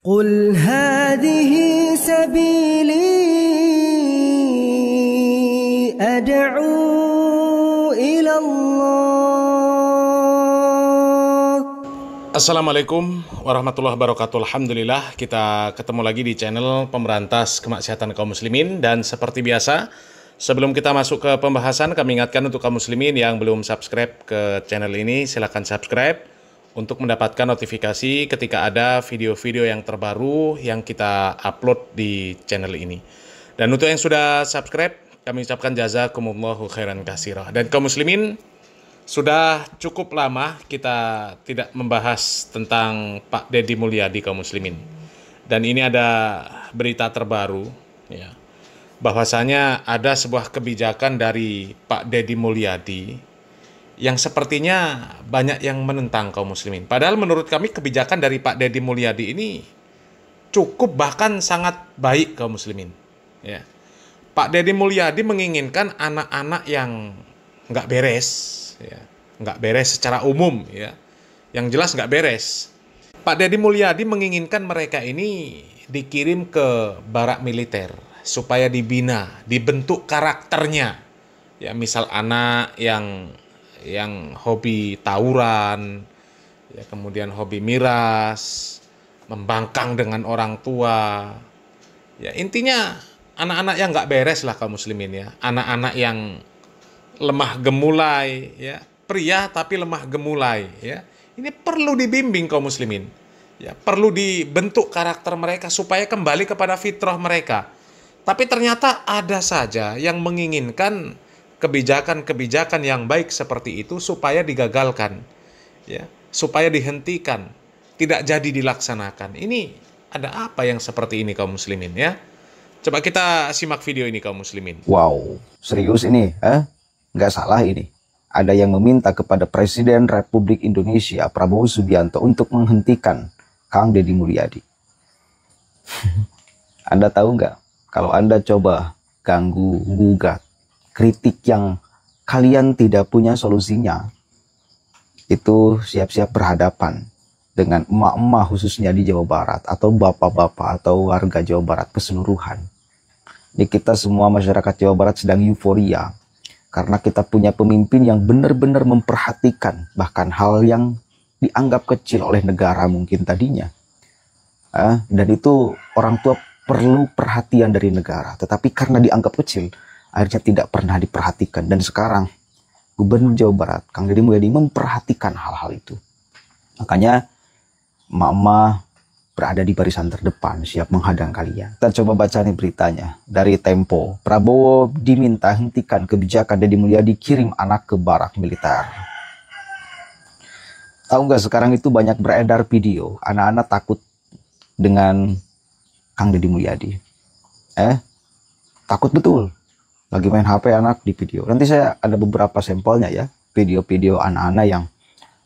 قل هذه سبيلي أدعو إلى الله. Assalamualaikum warahmatullahi wabarakatuh. Alhamdulillah kita ketemu lagi di channel Pemberantas Kemaksiatan Kaum Muslimin. Dan seperti biasa, sebelum kita masuk ke pembahasan, kami ingatkan untuk kaum muslimin yang belum subscribe ke channel ini, silakan subscribe untuk mendapatkan notifikasi ketika ada video-video yang terbaru yang kita upload di channel ini. Dan untuk yang sudah subscribe, kami ucapkan jazakumullahu khairan katsira. Dan kaum muslimin, sudah cukup lama kita tidak membahas tentang Pak Deddy Mulyadi kaum muslimin. Dan ini ada berita terbaru ya, bahwasanya ada sebuah kebijakan dari Pak Deddy Mulyadi yang sepertinya banyak yang menentang kaum muslimin. Padahal menurut kami kebijakan dari Pak Deddy Mulyadi ini cukup bahkan sangat baik kaum muslimin. Ya. Pak Deddy Mulyadi menginginkan anak-anak yang nggak beres, ya, nggak beres secara umum, ya, yang jelas nggak beres. Pak Deddy Mulyadi menginginkan mereka ini dikirim ke barak militer supaya dibina, dibentuk karakternya. Ya, misal anak yang hobi tawuran, ya, kemudian hobi miras, membangkang dengan orang tua. Ya, intinya anak-anak yang nggak beres lah kaum muslimin, ya. Anak-anak yang lemah gemulai, ya, pria tapi lemah gemulai, ya. Ini perlu dibimbing kaum muslimin. Ya, perlu dibentuk karakter mereka supaya kembali kepada fitrah mereka. Tapi ternyata ada saja yang menginginkan kebijakan-kebijakan yang baik seperti itu supaya digagalkan, ya, supaya dihentikan, tidak jadi dilaksanakan. Ini ada apa yang seperti ini kaum muslimin, ya? Coba kita simak video ini kaum muslimin. Wow, serius ini, nggak salah ini. Ada yang meminta kepada Presiden Republik Indonesia Prabowo Subianto untuk menghentikan Kang Deddy Mulyadi. Anda tahu nggak? Kalau Anda coba ganggu, gugat, kritik yang kalian tidak punya solusinya, itu siap-siap berhadapan dengan emak-emak khususnya di Jawa Barat, atau bapak-bapak atau warga Jawa Barat keseluruhan. Ini kita semua masyarakat Jawa Barat sedang euforia karena kita punya pemimpin yang benar-benar memperhatikan bahkan hal yang dianggap kecil oleh negara mungkin tadinya. Dan itu orang tua perlu perhatian dari negara, tetapi karena dianggap kecil, akhirnya tidak pernah diperhatikan. Dan sekarang Gubernur Jawa Barat, Kang Deddy Mulyadi, memperhatikan hal-hal itu. Makanya emak-emak berada di barisan terdepan, siap menghadang kalian. Kita coba baca nih beritanya dari Tempo. Prabowo diminta hentikan kebijakan Deddy Mulyadi kirim anak ke barak militer. Tahu nggak, sekarang itu banyak beredar video anak-anak takut dengan Kang Deddy Mulyadi. Takut betul. Lagi main HP anak di video. Nanti saya ada beberapa sampelnya ya, video-video anak-anak yang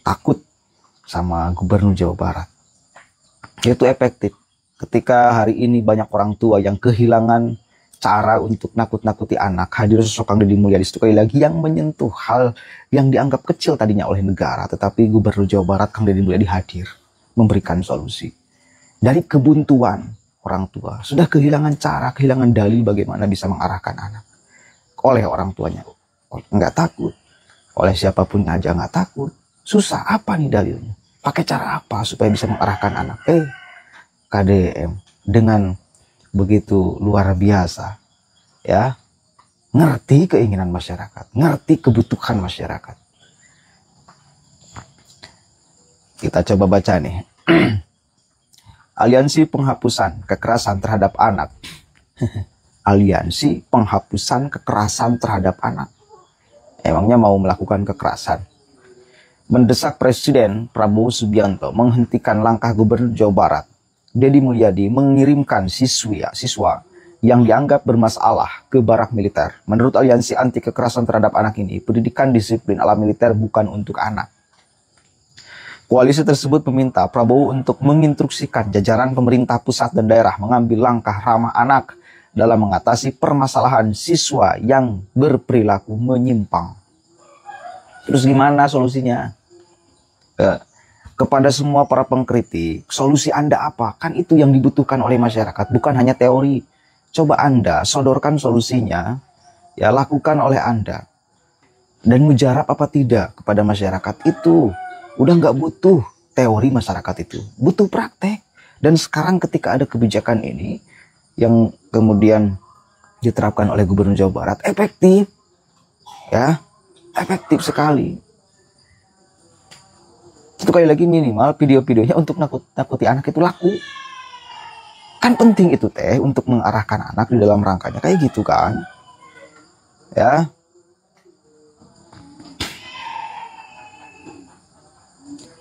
takut sama Gubernur Jawa Barat. Itu efektif. Ketika hari ini banyak orang tua yang kehilangan cara untuk nakut-nakuti anak, hadir sosok Kang Deddy Mulyadi sekali lagi yang menyentuh hal yang dianggap kecil tadinya oleh negara, tetapi Gubernur Jawa Barat Kang Deddy Mulyadi hadir memberikan solusi. Dari kebuntuan orang tua, sudah kehilangan cara, kehilangan dalih bagaimana bisa mengarahkan anak. Oleh orang tuanya nggak takut, oleh siapapun aja nggak takut. Susah, apa nih dalilnya? Pakai cara apa supaya bisa mengarahkan anak? KDM dengan begitu luar biasa, ya, ngerti keinginan masyarakat, ngerti kebutuhan masyarakat. Kita coba baca nih. Aliansi Penghapusan Kekerasan Terhadap Anak. Aliansi Penghapusan Kekerasan Terhadap Anak. Emangnya mau melakukan kekerasan? Mendesak Presiden Prabowo Subianto menghentikan langkah Gubernur Jawa Barat Deddy Mulyadi mengirimkan siswa yang dianggap bermasalah ke barak militer. Menurut Aliansi Anti Kekerasan Terhadap Anak ini, pendidikan disiplin ala militer bukan untuk anak. Koalisi tersebut meminta Prabowo untuk menginstruksikan jajaran pemerintah pusat dan daerah mengambil langkah ramah anak dalam mengatasi permasalahan siswa yang berperilaku menyimpang. Terus gimana solusinya? kepada semua para pengkritik, solusi Anda apa? Kan itu yang dibutuhkan oleh masyarakat, bukan hanya teori. Coba Anda sodorkan solusinya, ya lakukan oleh Anda. Dan mujarab apa tidak kepada masyarakat itu. Udah nggak butuh teori masyarakat itu, butuh praktek. Dan sekarang ketika ada kebijakan ini, yang kemudian diterapkan oleh Gubernur Jawa Barat, efektif. Ya, efektif sekali. Sekali lagi minimal video-videonya untuk nakuti anak itu laku. Kan penting itu teh untuk mengarahkan anak di dalam rangkanya kayak gitu kan. Ya.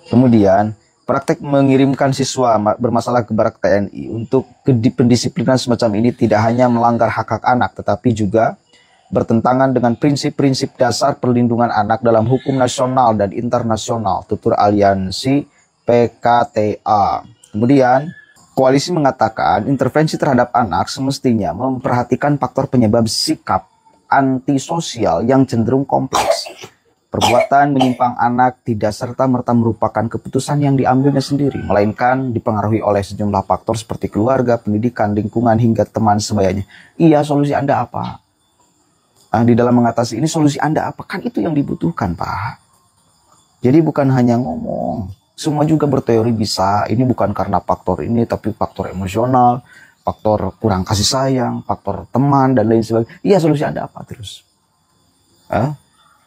Kemudian praktek mengirimkan siswa bermasalah ke barak TNI untuk pendisiplinan semacam ini tidak hanya melanggar hak-hak anak tetapi juga bertentangan dengan prinsip-prinsip dasar perlindungan anak dalam hukum nasional dan internasional, tutur aliansi PKTA. Kemudian, koalisi mengatakan intervensi terhadap anak semestinya memperhatikan faktor penyebab sikap antisosial yang cenderung kompleks. Perbuatan menyimpang anak tidak serta-merta merupakan keputusan yang diambilnya sendiri, melainkan dipengaruhi oleh sejumlah faktor seperti keluarga, pendidikan, lingkungan, hingga teman sebayanya. Iya, solusi Anda apa? Di dalam mengatasi ini solusi Anda apa? Kan itu yang dibutuhkan, Pak. Jadi bukan hanya ngomong. Semua juga berteori bisa. Ini bukan karena faktor ini, tapi faktor emosional, faktor kurang kasih sayang, faktor teman, dan lain sebagainya. Iya, solusi Anda apa terus?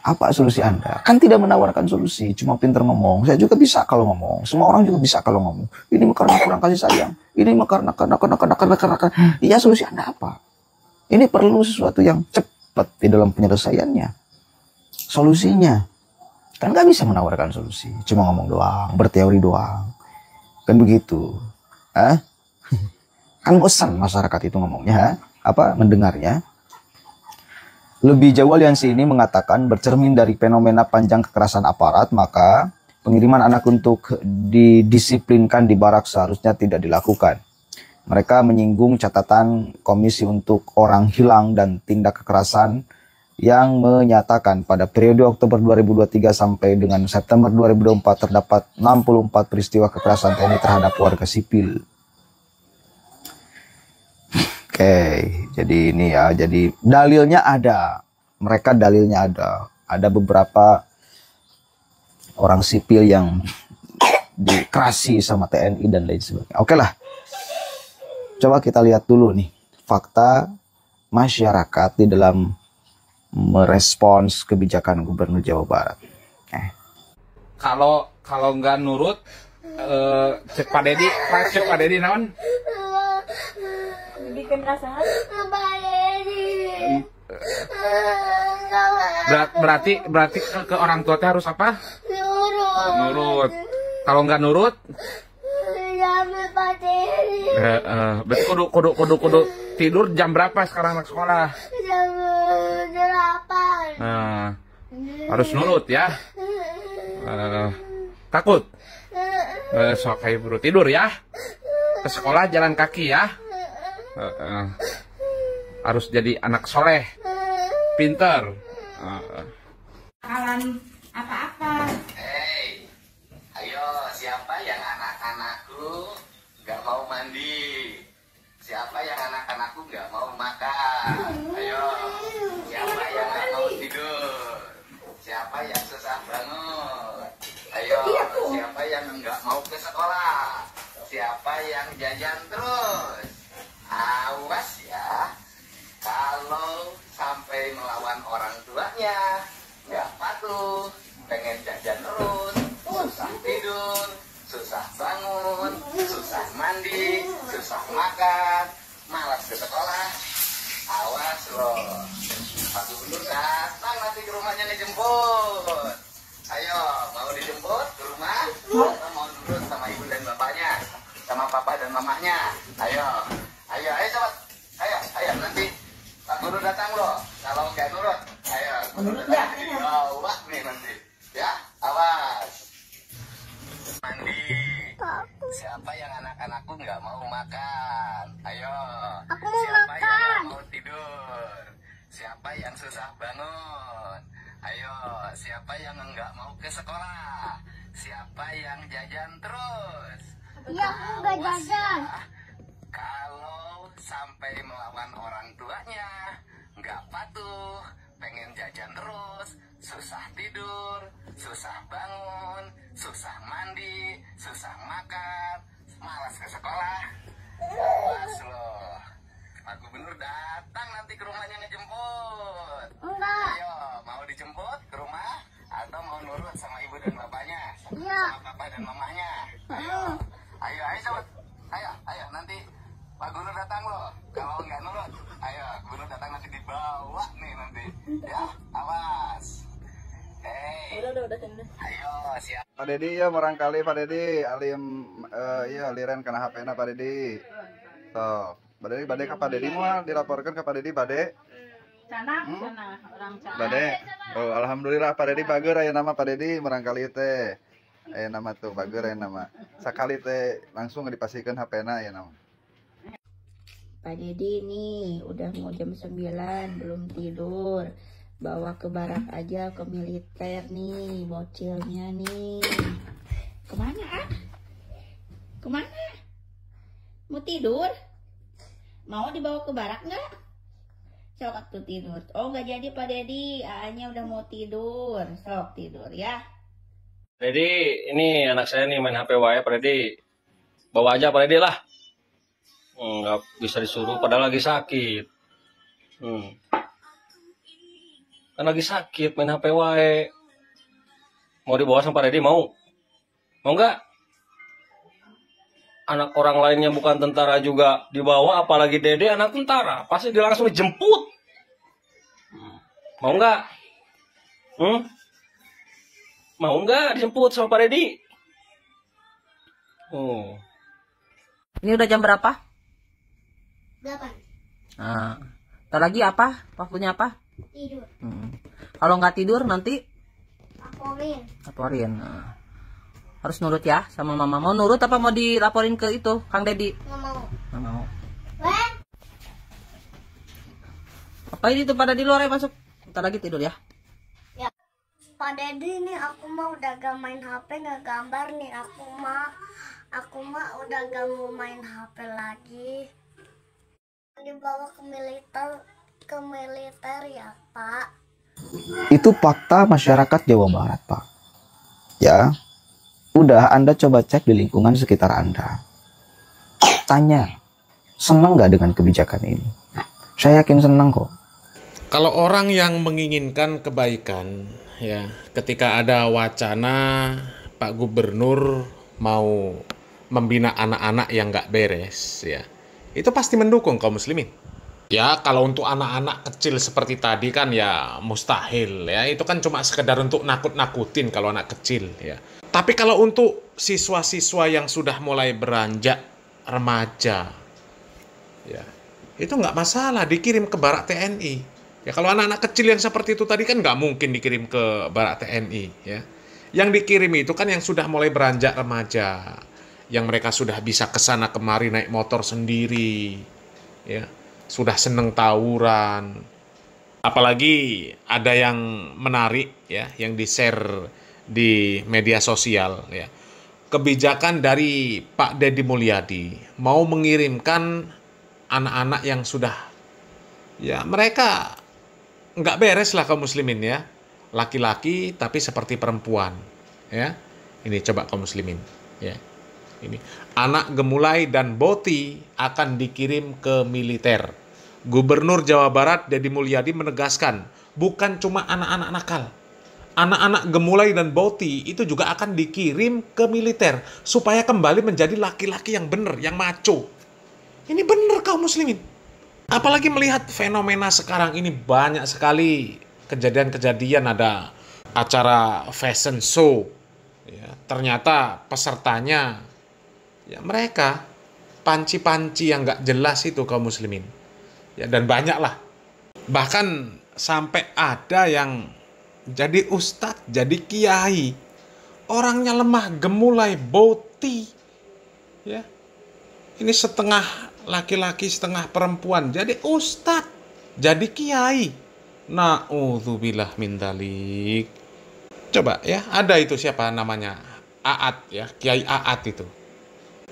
Apa solusi Anda? Kan tidak menawarkan solusi, cuma pinter ngomong. Saya juga bisa kalau ngomong. Semua orang juga bisa kalau ngomong. Ini karena kurang kasih sayang. Ini karena. Iya, solusi Anda apa? Ini perlu sesuatu yang cepat di dalam penyelesaiannya. Solusinya kan nggak bisa menawarkan solusi, cuma ngomong doang, berteori doang, kan begitu. Kan bosan masyarakat itu ngomongnya, mendengarnya. Lebih jauh, aliansi ini mengatakan bercermin dari fenomena panjang kekerasan aparat, maka pengiriman anak untuk didisiplinkan di barak seharusnya tidak dilakukan. Mereka menyinggung catatan Komisi untuk Orang Hilang dan Tindak Kekerasan yang menyatakan pada periode Oktober 2023 sampai dengan September 2024 terdapat 64 peristiwa kekerasan TNI terhadap warga sipil. Oke, jadi ini ya, jadi dalilnya ada. Mereka dalilnya ada. Ada beberapa orang sipil yang dikerasi sama TNI dan lain sebagainya. Oke lah. Coba kita lihat dulu nih fakta masyarakat di dalam merespons kebijakan Gubernur Jawa Barat. Kalau nggak nurut, cek Pak Dedi naon? Bikin rasa berarti ke orang tua teh harus apa? Nurut. Kalau nggak nurut? Berarti kudu tidur jam berapa sekarang anak sekolah? Jam 8. Harus nurut ya. Takut? Sok kayak buru tidur ya. Ke sekolah jalan kaki ya. Harus jadi anak soleh, pinter. Kalan apa-apa. Hei, ayo siapa yang anak-anakku nggak mau mandi? Siapa yang anak-anakku nggak mau makan? Ayo, siapa yang nggak mau tidur? Siapa yang susah bangun? Ayo, siapa yang nggak mau ke sekolah? Siapa yang jajan terus? Awas ya, kalau sampai melawan orang tuanya, nggak patuh, pengen jajan terus, susah tidur, susah bangun, susah mandi, susah makan, malas ke sekolah. Awas loh, Pak Gubernur datang nanti ke rumahnya dijemput. Ayo, mau dijemput ke rumah? Atau mau nurut sama ibu dan bapaknya, sama papa dan mamanya? Ayo, sobat, ayo nanti Pak Guru datang loh. Kalau nggak nurut, ayo. Nurut nggak? Bawa nih nanti, ya. Awas. Mandi. Siapa yang anak-anakku nggak mau makan? Ayo. Aku mau Siapa makan. yang nggak mau tidur? Siapa yang susah bangun? Ayo, siapa yang enggak mau ke sekolah? Siapa yang jajan terus? Iya, aku nggak jajan. Kalau sampai melawan orang tuanya, nggak patuh, pengen jajan terus, susah tidur, susah bangun, susah mandi, susah makan, malas ke sekolah. Awas loh, Pak Gubernur datang nanti ke rumahnya ngejemput. Enggak. Ayo, mau dijemput ke rumah atau mau nurut sama ibu dan bapaknya? Iya. Sama papa dan mamahnya? Ayo sobat. Ayo, nanti Pak Gubernur datang loh. Kalau nggak nurut, ayo Gubernur datang nanti dibawa nih nanti. Ya, awas. Hei. Ayo, siap. Pak Dedi ya barangkali Pak Dedi alim ya aliran kena HP-na Pak Dedi. So, Pak Dedi bade ke Pak Dedi mau dilaporkan ke Pak Dedi bade. Sana orang sana. Bade. Oh, alhamdulillah Pak Dedi bager aya nama Pak Dedi barangkali teh. Aya nama tuh bager aya nama. Sakali teh langsung dipasikeun HP-na aya nama. Pak Dedi nih udah mau jam 9 belum tidur. Bawa ke barak aja ke militer nih bocilnya nih. Kemana ah? Kemana? Mau tidur? Mau dibawa ke barak nggak? Sok waktu tidur. Oh nggak jadi Pak Dedi, Aanya udah mau tidur. Sok tidur ya. Dedi, ini anak saya nih main HP wae Pak Dedi. Bawa aja Pak Dedi lah. Nggak bisa disuruh padahal lagi sakit. Kan lagi sakit main HP wae. Mau dibawa sama Pak Dedi mau? Mau nggak? Anak orang lainnya bukan tentara juga dibawa, apalagi Dede anak tentara. Pasti dia langsung dijemput. Mau nggak? Mau nggak dijemput sama Pak Dedi? Ini udah jam berapa? 8. Nah, ntar lagi apa? Waktunya apa? Tidur. Kalau nggak tidur nanti Laporin. Nah, harus nurut ya sama mama. Mau nurut apa mau dilaporin ke itu Kang Dedi? Nggak mau. Nggak mau. Wen. Apa ini tuh pada di luar ya masuk? Ntar lagi tidur ya. Ya. Pak Dedi nih aku mah udah gak main HP, gak gambar nih aku mah udah gak mau main HP lagi. Dibawa ke militer ya Pak. Itu fakta masyarakat Jawa Barat, Pak. Ya, udah Anda coba cek di lingkungan sekitar Anda. Tanya, senang nggak dengan kebijakan ini? Saya yakin senang kok. Kalau orang yang menginginkan kebaikan, ya, ketika ada wacana Pak Gubernur mau membina anak-anak yang nggak beres, ya, itu pasti mendukung kaum muslimin. Ya, kalau untuk anak-anak kecil seperti tadi kan ya mustahil, ya. Itu kan cuma sekedar untuk nakut-nakutin kalau anak kecil, ya. Tapi kalau untuk siswa-siswa yang sudah mulai beranjak remaja, ya, itu nggak masalah dikirim ke barak TNI. Ya, kalau anak-anak kecil yang seperti itu tadi kan nggak mungkin dikirim ke barak TNI, ya. Yang dikirim itu kan yang sudah mulai beranjak remaja, yang mereka sudah bisa kesana kemari naik motor sendiri, ya. Sudah seneng tawuran. Apalagi ada yang menarik, ya, yang di-share di media sosial, ya. Kebijakan dari Pak Deddy Mulyadi mau mengirimkan anak-anak yang sudah, ya, mereka nggak beres lah kaum muslimin, ya. Laki-laki tapi seperti perempuan, ya. Ini coba kaum muslimin, ya. Ini anak gemulai dan boti akan dikirim ke militer. Gubernur Jawa Barat Deddy Mulyadi menegaskan, bukan cuma anak-anak nakal. Anak-anak gemulai dan boti itu juga akan dikirim ke militer supaya kembali menjadi laki-laki yang benar, yang maco. Ini benar kaum muslimin. Apalagi melihat fenomena sekarang ini banyak sekali kejadian-kejadian, ada acara fashion show, ya, ternyata pesertanya, ya, mereka panci-panci yang nggak jelas itu kaum muslimin, ya, dan banyak lah, bahkan sampai ada yang jadi ustadz, jadi kiai, orangnya lemah gemulai boti, ya, ini setengah laki-laki setengah perempuan, jadi ustadz, jadi kiai, Na'udzubillah min dzalik. Coba ya, ada itu siapa namanya? Aat ya, Kiai Aat itu.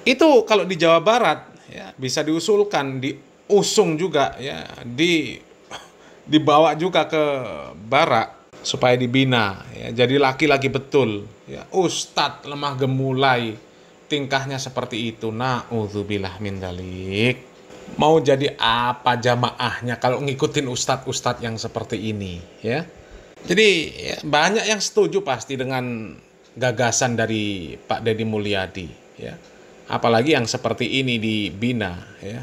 Itu kalau di Jawa Barat ya bisa diusulkan, diusung juga ya, dibawa juga ke Barak supaya dibina ya, jadi laki-laki betul ya, ustadz lemah gemulai tingkahnya seperti itu. Na'udzubillah min dzalik. Mau jadi apa jamaahnya kalau ngikutin ustadz-ustadz yang seperti ini ya. Jadi ya, banyak yang setuju pasti dengan gagasan dari Pak Deddy Mulyadi ya. Apalagi yang seperti ini dibina ya.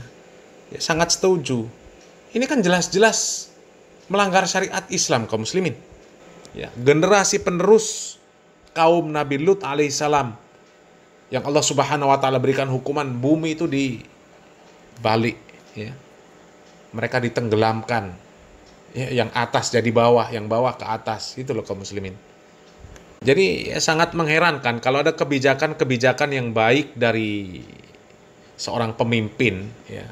Ya sangat setuju. Ini kan jelas-jelas melanggar syariat Islam kaum muslimin. Ya, generasi penerus kaum Nabi Lut alaihissalam yang Allah Subhanahu wa taala berikan hukuman bumi itu dibalik ya. Mereka ditenggelamkan. Ya, yang atas jadi bawah, yang bawah ke atas. Itu loh kaum muslimin. Jadi ya, sangat mengherankan kalau ada kebijakan-kebijakan yang baik dari seorang pemimpin ya.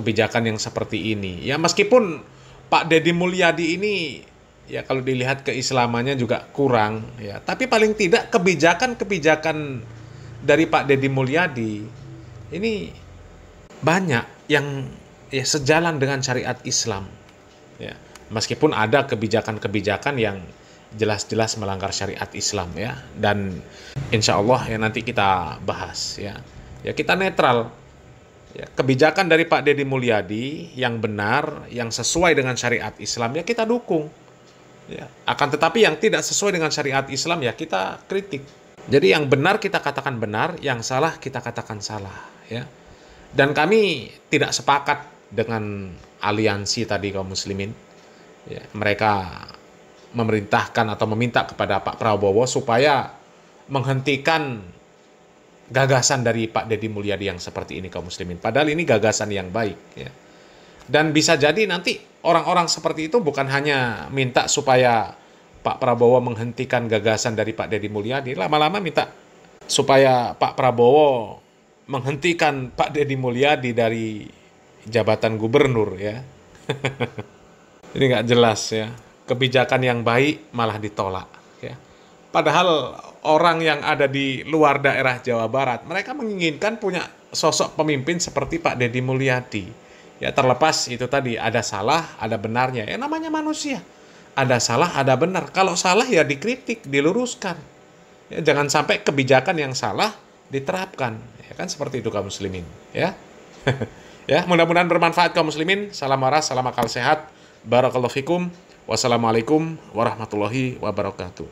Kebijakan yang seperti ini. Ya meskipun Pak Deddy Mulyadi ini ya kalau dilihat keislamannya juga kurang ya, tapi paling tidak kebijakan-kebijakan dari Pak Deddy Mulyadi ini banyak yang ya sejalan dengan syariat Islam ya. Meskipun ada kebijakan-kebijakan yang jelas-jelas melanggar syariat Islam ya, dan insya Allah ya nanti kita bahas ya. Ya kita netral. Ya, kebijakan dari Pak Deddy Mulyadi yang benar, yang sesuai dengan syariat Islam ya kita dukung. Ya, akan tetapi yang tidak sesuai dengan syariat Islam ya kita kritik. Jadi yang benar kita katakan benar, yang salah kita katakan salah ya. Dan kami tidak sepakat dengan aliansi tadi kaum muslimin. Ya, mereka memerintahkan atau meminta kepada Pak Prabowo supaya menghentikan gagasan dari Pak Deddy Mulyadi yang seperti ini kaum muslimin. Padahal ini gagasan yang baik ya. Dan bisa jadi nanti orang-orang seperti itu bukan hanya minta supaya Pak Prabowo menghentikan gagasan dari Pak Deddy Mulyadi, lama-lama minta supaya Pak Prabowo menghentikan Pak Deddy Mulyadi dari jabatan gubernur ya. Ini nggak jelas ya. Kebijakan yang baik malah ditolak ya. Padahal orang yang ada di luar daerah Jawa Barat, mereka menginginkan punya sosok pemimpin seperti Pak Deddy Mulyadi. Ya terlepas itu tadi ada salah, ada benarnya. Ya namanya manusia. Ada salah, ada benar. Kalau salah ya dikritik, diluruskan. Ya, jangan sampai kebijakan yang salah diterapkan. Ya kan seperti itu kaum muslimin. Ya. Ya, mudah-mudahan bermanfaat kaum muslimin. Salam waras, salam akal sehat. Barakallahu fikum. Wassalamualaikum warahmatullahi wabarakatuh.